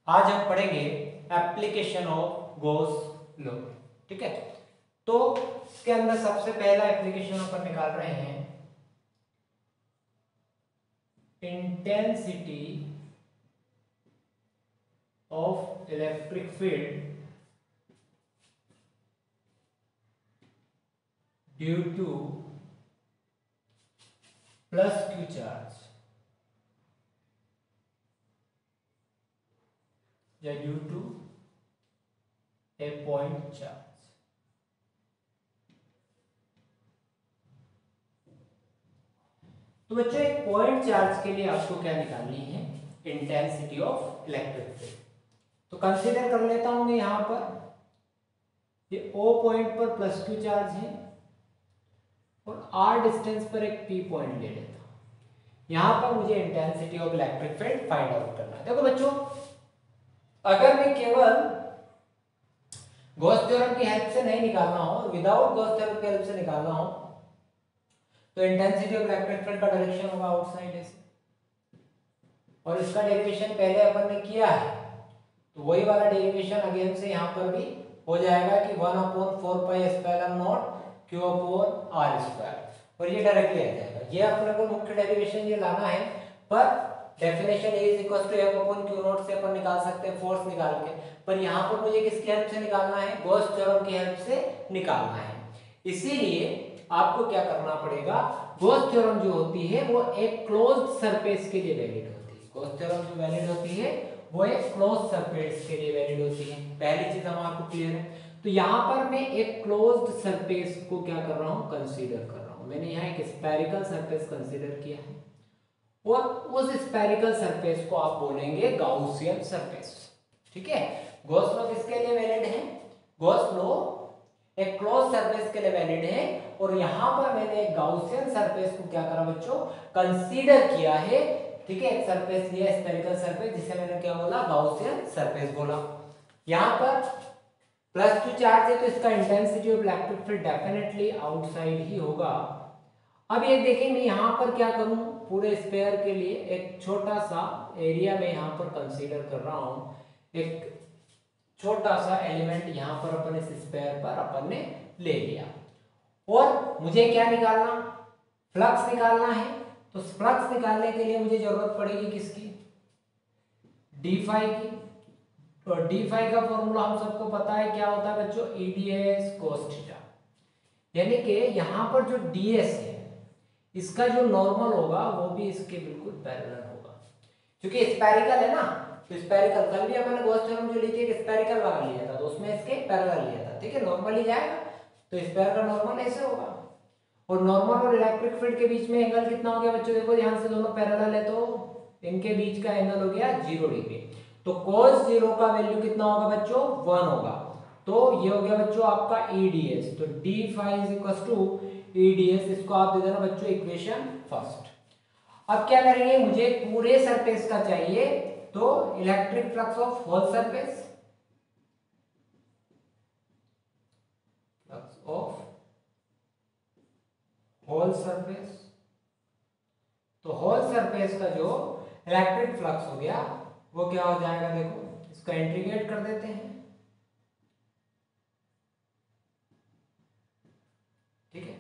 आज हम पढ़ेंगे एप्लीकेशन ऑफ गॉस लॉ। ठीक है, तो इसके अंदर सबसे पहला एप्लीकेशन अपन निकाल रहे हैं intensity of electric field due to plus Q charge या due to a point charge. तो बच्चों एक पॉइंट चार्ज के लिए आपको क्या निकालनी है? Intensity of electric field. तो कंसीडर कर लेता हूं मैं यहां पर ये O पॉइंट पर प्लस क्यू चार्ज है और R डिस्टेंस पर एक P पॉइंट ले लेता हूं। यहां पर मुझे intensity of electric field find out करना है। देखो बच्चों, अगर मैं केवल गॉस थ्योरम की हेल्प से नहीं निकालना हो, विदाउट गॉस थ्योरम की हेल्प से निकालना हो, तो इंटेंसिटी ऑफ इलेक्ट्रिक फील्ड का डायरेक्शन होगा आउटसाइड ऐसे, और इसका डेरिवेशन पहले अपन ने किया है, तो वही वाला डेरिवेशन अगेन से यहाँ पर भी हो जाएगा कि 1/4 पाई epsilon not q upon r square, और ये डायरेक्टली आ जाएगा। ये अपने को मुख्य डेरिवेशन ये लाना है, पर definition A is equal to F upon Q naught से अपन निकाल सकते हैं फोर्स निकाल के, पर यहाँ पर मुझे किसकी हेल्प से निकालना है? गॉस थ्योरम की हेल्प से निकालना है। इसीलिए आपको क्या करना पड़ेगा, गॉस थ्योरम जो होती है वो एक क्लोज्ड सरफेस के लिए वैलिड होती है। गॉस थ्योरम जो वैलिड होती है वो एक क्लोज्ड सरफेस के लिए वैलिड होती है। पहली चीज हमारे को क्लियर है। तो यहाँ पर मैं एक क्लोज्ड सरफेस को क्या कर रहा हूँ? कंसीडर कर रहा हूँ। मैंने यहाँ एक स्फेरिकल सरफेस कंसीडर किया है, और उस स्फेरिकल सरफेस को आप बोलेंगे गाउसियन सरफेस। ठीक है, गॉस लॉ किसके लिए वैलिड है? गॉस लॉ एक क्लोज सरफेस के लिए वैलिड है, और यहां पर मैंने एक गाउसियन सरफेस को क्या करा बच्चों? कंसीडर किया है। ठीक है, एक सरफेस लिया स्फेरिकल सरफेस, जिसे मैंने क्या बोला? गाउसियन सरफेस बोला। यहां पर प्लस क्यू चार्ज है, तो इसका intensity of electric field definitely outside ही होगा। अब ये देखिए, मैं यहां पर क्या करूं? पूरे स्फीयर के लिए एक छोटा सा एरिया में यहां पर कंसीडर कर रहा हूं। एक छोटा सा एलिमेंट यहां पर अपन इस स्फीयर पर अपन ने ले लिया, और मुझे क्या निकालना? फ्लक्स निकालना है। तो फ्लक्स निकालने के लिए मुझे जरूरत पड़ेगी किसकी? डी फाई की। तो डी फाई का फॉर्मूला हम सबको पता है, क्या होता है बच्चों? EDS cos theta. यानी कि यहां पर जो डीएस है, इसका जो नॉर्मल होगा वो भी इसके बिल्कुल पैरेलल होगा, क्योंकि स्फेरिकल है ना। तो स्फेरिकल, कल भी अपन गॉस थ्योरम जो ली थी एक स्फेरिकल वाला लिया था, तो उसमें इसके पैरेलल लिया था। ठीक है, नॉर्मल ही जाएगा, तो स्फीयर का नॉर्मल ऐसे होगा। और नॉर्मल और इलेक्ट्रिक फील्ड के बीच में एंगल कितना हो गया बच्चों? देखो ध्यान से, दोनों पैरेलल है तो इनके बीच का एंगल हो गया 0 डिग्री। तो cos 0 का वैल्यू कितना होगा बच्चों? 1 होगा। तो ये हो गया बच्चों आपका ईडीएस। तो d phi is equal to E d S, इसको आप दे देना बच्चों इक्वेशन फर्स्ट। अब क्या करेंगे? मुझे पूरे सरफेस का चाहिए, तो electric flux of whole surface, flux of whole surface. तो होल सरफेस का जो इलेक्ट्रिक फ्लक्स हो गया वो क्या हो जाएगा? देखो, इसका इंटीग्रेट कर देते हैं। ठीक है,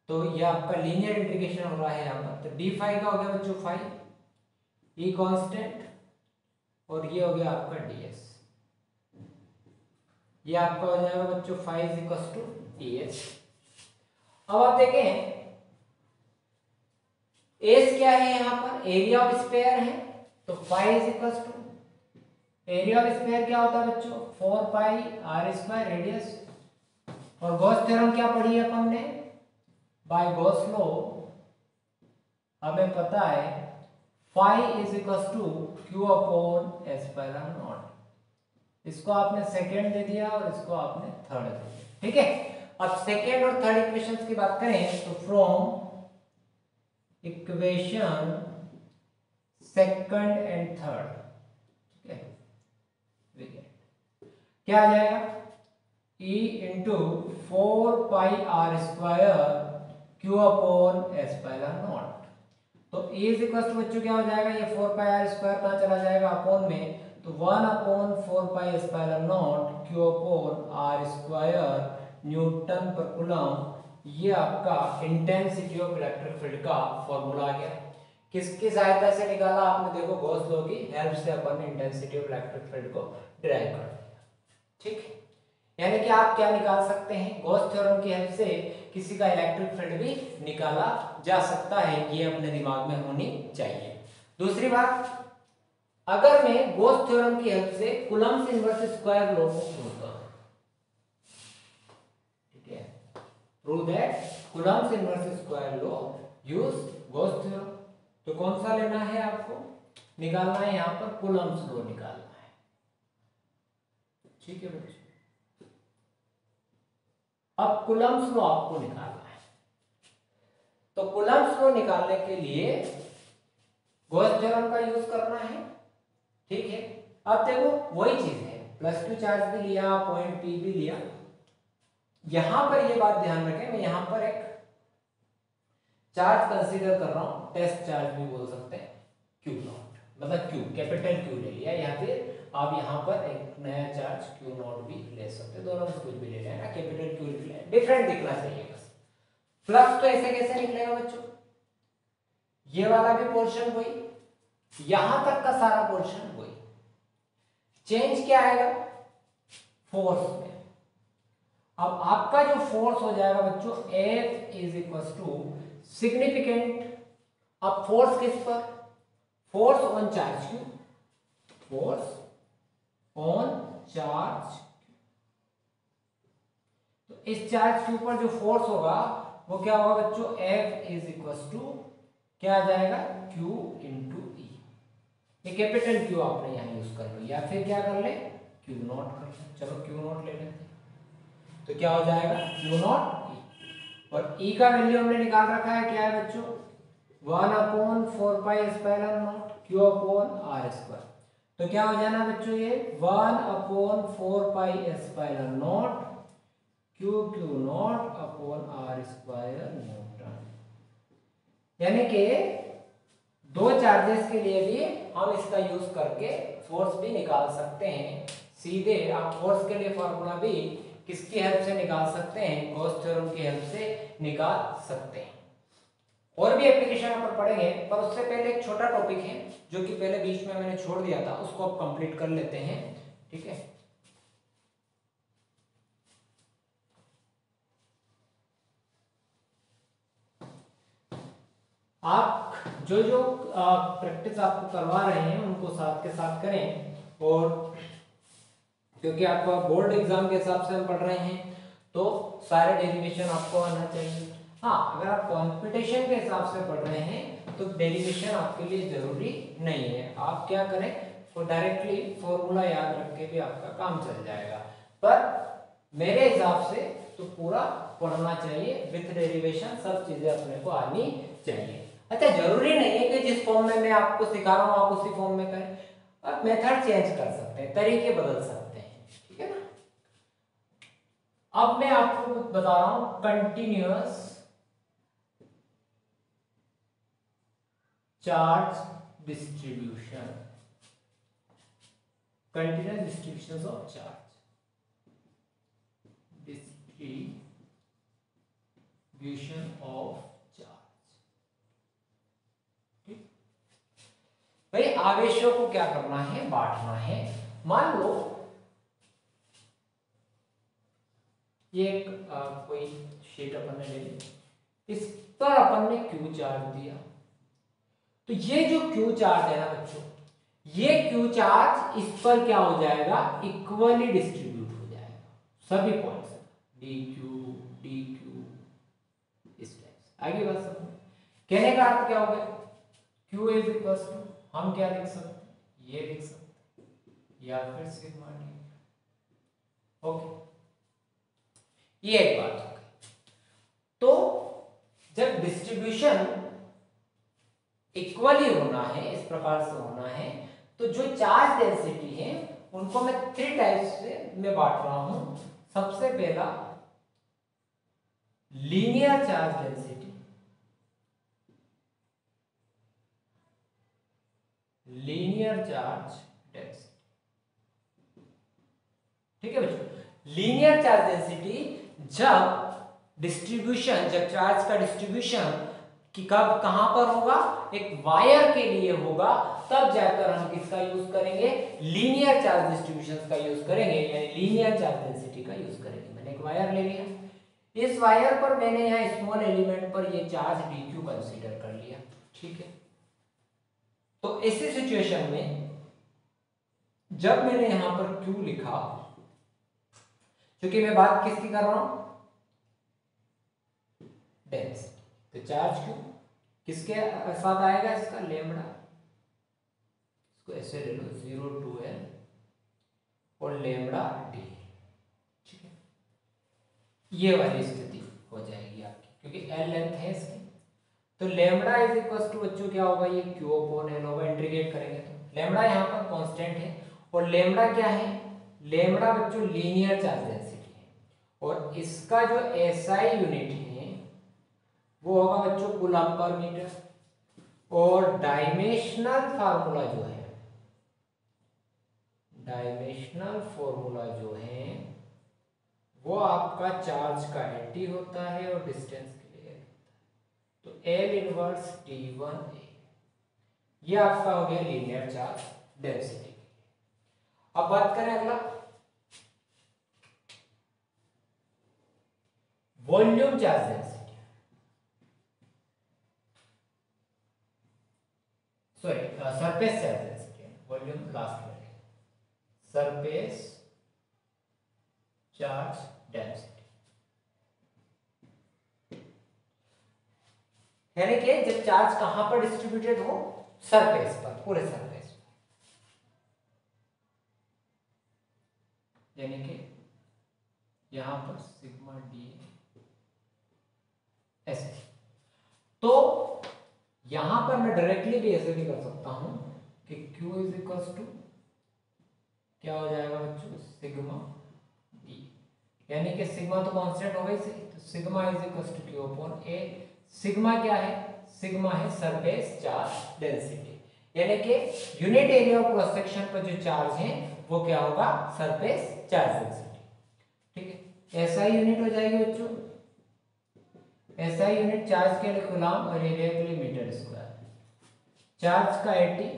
तो ये आपका लीनियर इंटीग्रेशन हो रहा है यहां पर। तो डी फाई का हो गया बच्चों फाई, ई कांस्टेंट, और ये हो गया आपका डीएस। ये आपका हो जाएगा बच्चों phi is equal to d S. अब आप देखें, एस क्या है यहां पर? एरिया ऑफ स्फीयर है। तो phi is equal to area of sphere क्या होता है बच्चों? 4 पाई आर स्क्वायर रेडियस। और गॉस थ्योरम क्या पढ़ी है अपन ने? बाय गॉस लॉ हमें पता है phi is equal to Q upon epsilon naught. इसको आपने सेकेंड दे दिया और इसको आपने थर्ड दे दिया। ठीक है, अब सेकेंड और थर्ड इक्वेशंस की बात करें, तो from equation second and third, ठीक है, क्या आ जाएगा? E into 4 pi r square q upon epsilon naught. तो E इज इक्वल टू बच्चों क्या हो जाएगा, ये 4 पाई आर स्क्वायर कहाँ चला जाएगा अपॉन में, तो 1 upon 4 pi epsilon naught q upon r square newton पर कूलम। ये आपका इंटेंसिटी ऑफ इलेक्ट्रिक फील्ड का फॉर्मूला आ गया। किसकी सहायता से निकाला आपने, देखो गॉस लॉ की हेल्प से अपन इंटेंसिटी ऑफ इलेक्ट्रिक फील्ड को डिराइव कर दिया। ठीक है, यानी कि आप क्या निकाल सकते हैं, गॉस थ्योरम की हेल्प से किसी का इलेक्ट्रिक फील्ड भी निकाला जा सकता है, ये अपने दिमाग में होनी चाहिए। दूसरी बात, अगर मैं गॉस थ्योरम की हेल्प से कूलम्ब्स इनवर्स स्क्वायर लॉ को प्रूव करूं, ठीक है, prove that Coulomb's inverse square law use Gauss theorem, तो कौन सा लेना है आपको, निकालना है यहां पर कूलम्ब्स लॉ निकालना है। ठीक है बच्चों, अब कूलम्ब्स लॉ आपको निकालना है, तो कूलम्ब्स लॉ निकालने के लिए गॉस थ्योरम का यूज करना है। ठीक है, अब देखो वही चीज है, +2 चार्ज भी लिया, पॉइंट पी भी लिया। यहां पर ये बात ध्यान रखें, मैं यहां पर एक चार्ज कंसीडर कर रहा हूं, टेस्ट चार्ज भी बोल सकते हैं, क्यू नॉट, मतलब क्यू कैपिटल क्यू ले लिया, या फिर आप यहां पर एक नया चार्ज क्यू नॉट भी ले सकते हैं, दोनों में कुछ भी ले लेना, कैपिटल क्यू ले, डिफरेंट दिखना चाहिए बस। फ्लक्स तो ऐसे कैसे निकलेगा बच्चों, ये वाला भी पोर्शन वही, यहां तक का सारा पोर्शन वही, चेंज क्या आएगा, फोर्स में। अब आपका जो फोर्स हो जाएगा बच्चों F is equal to significant, अब फोर्स किस पर, force on charge q, force on charge, तो इस चार्ज क्यू पर जो फोर्स होगा वो क्या होगा बच्चों, F इज इक्वल टू क्या आ जाएगा, Q इंटू ई, ये कैपिटल क्यू आपने यहां यूज कर लो, या फिर क्या कर ले, क्यू नॉट कर ले, चलो क्यू नॉट ले लेते हैं, तो क्या हो जाएगा क्यू नॉट ई, और ई का वैल्यू हमने निकाल रखा है, क्या है बच्चों 1 upon 4 pi epsilon naught q upon r square, तो क्या हो जाना बच्चों ये 1 upon 4 pi epsilon naught q q naught upon r square newton, यानी कि दो चार्जेस के लिए भी हम इसका यूज करके फोर्स भी निकाल सकते हैं। सीधे आप फोर्स के लिए फॉर्मूला भी किसकी हेल्प से निकाल सकते हैं, गॉस थ्योरम की हेल्प से निकाल सकते हैं। और भी एप्लीकेशन पर पढ़ेंगे, पर उससे पहले एक छोटा टॉपिक है जो कि पहले बीच में मैंने छोड़ दिया था, उसको अब कंप्लीट कर लेते हैं। ठीक है, आप जो जो प्रैक्टिस आपको करवा रहे हैं उनको साथ के साथ करें, और क्योंकि आपका बोर्ड एग्जाम के हिसाब से हम पढ़ रहे हैं तो सारे डेरिवेशन आपको आना चाहिए। हाँ, अगर आप कंपटीशन के हिसाब से पढ़ रहे हैं तो डेरिवेशन आपके लिए जरूरी नहीं है, आप क्या करें, तो डायरेक्टली फॉर्मूला याद रख के भी आपका काम चल जाएगा, पर मेरे हिसाब से तो पूरा पढ़ना चाहिए विथ डेरिवेशन, सब चीजें अपने को आनी चाहिए। अच्छा, जरूरी नहीं है कि जिस फॉर्म में मैं आपको सिखा रहा हूँ आप उसी फॉर्म में करें, आप मेथड चेंज कर सकते हैं, तरीके बदल सकते हैं, ठीक है ना। अब मैं आपको बता रहा हूं continuous charge distribution, continuous distribution of charge, distribution of charge. ठीक भाई, आवेशों को क्या करना है, बांटना है। मान लो ये एक कोई शीट अपन ने ले ली, इस पर अपन ने क्यू चार्ज दिया, तो ये जो क्यू चार्ज है ना बच्चों, ये क्यू चार्ज इस पर क्या हो जाएगा, इक्वली डिस्ट्रीब्यूट हो जाएगा सभी पॉइंट्स, डी क्यू इस टाइप से। आगे बात समझ, कहने का अर्थ क्या हो गया, क्यू इज इक्वल टू हम क्या लिख सकते हैं, ये लिख सकते हैं, या फिर सिग्मा डी। ओके, ये एक बात हो गई। तो जब डिस्ट्रीब्यूशन इक्वली होना है, इस प्रकार से होना है, तो जो चार्ज डेंसिटी है उनको मैं 3 टाइप्स से मैं बांट रहा हूं। सबसे पहला linear charge density, linear charge density. ठीक है बच्चों, लीनियर चार्ज डेंसिटी जब चार्ज का डिस्ट्रीब्यूशन कि कब कहां पर होगा, एक वायर के लिए होगा, तब जाकर हम किसका यूज करेंगे, लीनियर चार्ज डिस्ट्रीब्यूशन का यूज करेंगे, यानी लीनियर चार्ज डेंसिटी का यूज करेंगे। मैंने एक वायर ले लिया, इस वायर पर मैंने यहाँ स्मॉल एलिमेंट पर ये चार्ज dq कंसीडर कर लिया। ठीक है, तो ऐसी सिचुएशन में जब मैंने यहां पर q लिखा, क्योंकि मैं बात किसकी कर रहा हूं, डेंसिटी, तो चार्ज q किसके साथ आएगा, इसका लेमड़ा, इसको ऐसे ले लो 0 to l और लेमड़ा d। ठीक है, ये वाली स्थिति हो जाएगी आपकी, क्योंकि l लेंथ है इसकी, तो लेमड़ा इज इक्वल टू बच्चों क्या होगा, ये q अपॉन l होगा। इंटीग्रेट करेंगे तो लेमड़ा यहाँ पर कांस्टेंट है, और लेमड़ा क्या है, लेमड़ा बच्चों लीनियर चार्ज डेंसिटी है, और इसका जो SI यूनिट है वो होगा बच्चों कूलम पर मीटर, और डायमेंशनल फार्मूला जो है, डायमेंशनल फॉर्मूला जो है वो आपका चार्ज का एटी होता है और डिस्टेंस के लिए तो L इनवर्स T1A, ये आपका हो गया लीनियर चार्ज डेंसिटी। अब बात करें अगला, volume charge density, sorry surface charge density, volume last में, सरफेस चार्ज डेंसिटी, यानी कि जब चार्ज कहां पर डिस्ट्रीब्यूटेड हो, सरफेस पर, पूरे सरफेस पर, यानी कि यहां पर सिग्मा डी ऐसे, तो यहां पर मैं डायरेक्टली भी ऐसे भी कर सकता हूं कि Q इज इक्वल टू क्या हो जाएगा बच्चों, सिग्मा डी, यानी कि सिग्मा तो कांस्टेंट हो गई, तो sigma is equal to Q upon A। Sigma क्या है, सिग्मा है सरफेस चार्ज डेंसिटी, यानी कि unit area of cross section पर जो चार्ज है वो क्या होगा, सरफेस चार्ज डेंसिटी। ठीक है, SI यूनिट हो जाएगी बच्चों, SI यूनिट चार्ज के लिए कूलम और एरिया के लिए मीटर स्क्वायर, चार्ज का 80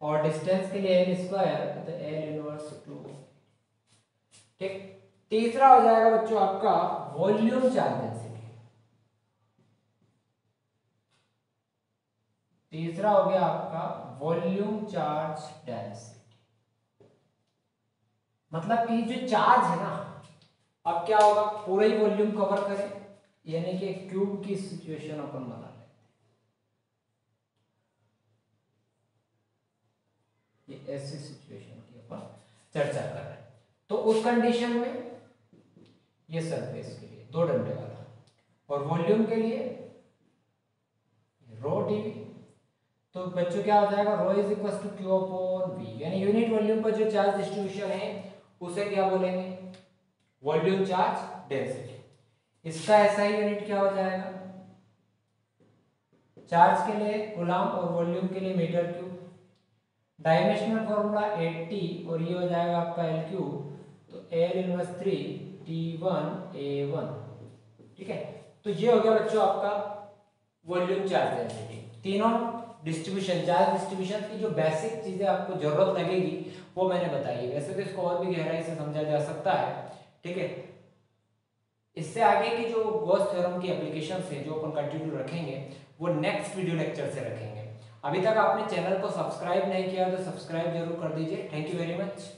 और डिस्टेंस के लिए L स्क्वायर, तो L इनवर्स 2। ठीक, तीसरा हो जाएगा बच्चों आपका वॉल्यूम चार्ज डेंसिटी, तीसरा हो गया आपका वॉल्यूम चार्ज डेंसिटी, मतलब कि जो चार्ज है ना, अब क्या होगा, पूरा ही वॉल्यूम कवर करें, यानी कि क्यूब की सिचुएशन अपन बना लेते हैं, ये ऐसी सिचुएशन की अपन चर्चा कर रहे हैं। तो उस कंडीशन में ये सरफेस के लिए 2 डंडे वाला, और वॉल्यूम के लिए रो डीवी, तो बच्चों क्या हो जाएगा, rho is equal to Q upon V, यानी यूनिट वॉल्यूम पर जो चार्ज डिस्ट्रीब्यूशन है उसे क्या बोलेंगे, वॉल्यूम चार्ज डेंसिटी। इसका SI यूनिट क्या हो जाएगा, चार्ज के लिए कूलम और वॉल्यूम के लिए मीटर क्यूब, डायमेंशनल फॉर्मूला 80 और ये हो जाएगा आपका L क्यूब, तो L इनवर्स 3 T1A1। ठीक है, तो ये हो गया बच्चों आपका वॉल्यूम चार्ज डेंसिटी। तीनों डिस्ट्रीब्यूशन, चार्ज डिस्ट्रीब्यूशन की जो बेसिक चीजें आपको जरूरत लगेगी वो मैंने बताई है, वैसे तो इसको और भी गहराई से समझा जा सकता है। ठीक है, इससे आगे की जो गॉस थ्योरम की एप्लीकेशन है जो अपन कंटिन्यू रखेंगे वो नेक्स्ट वीडियो लेक्चर से रखेंगे। अभी तक आपने चैनल को सब्सक्राइब नहीं किया तो सब्सक्राइब जरूर कर दीजिए। Thank you very much.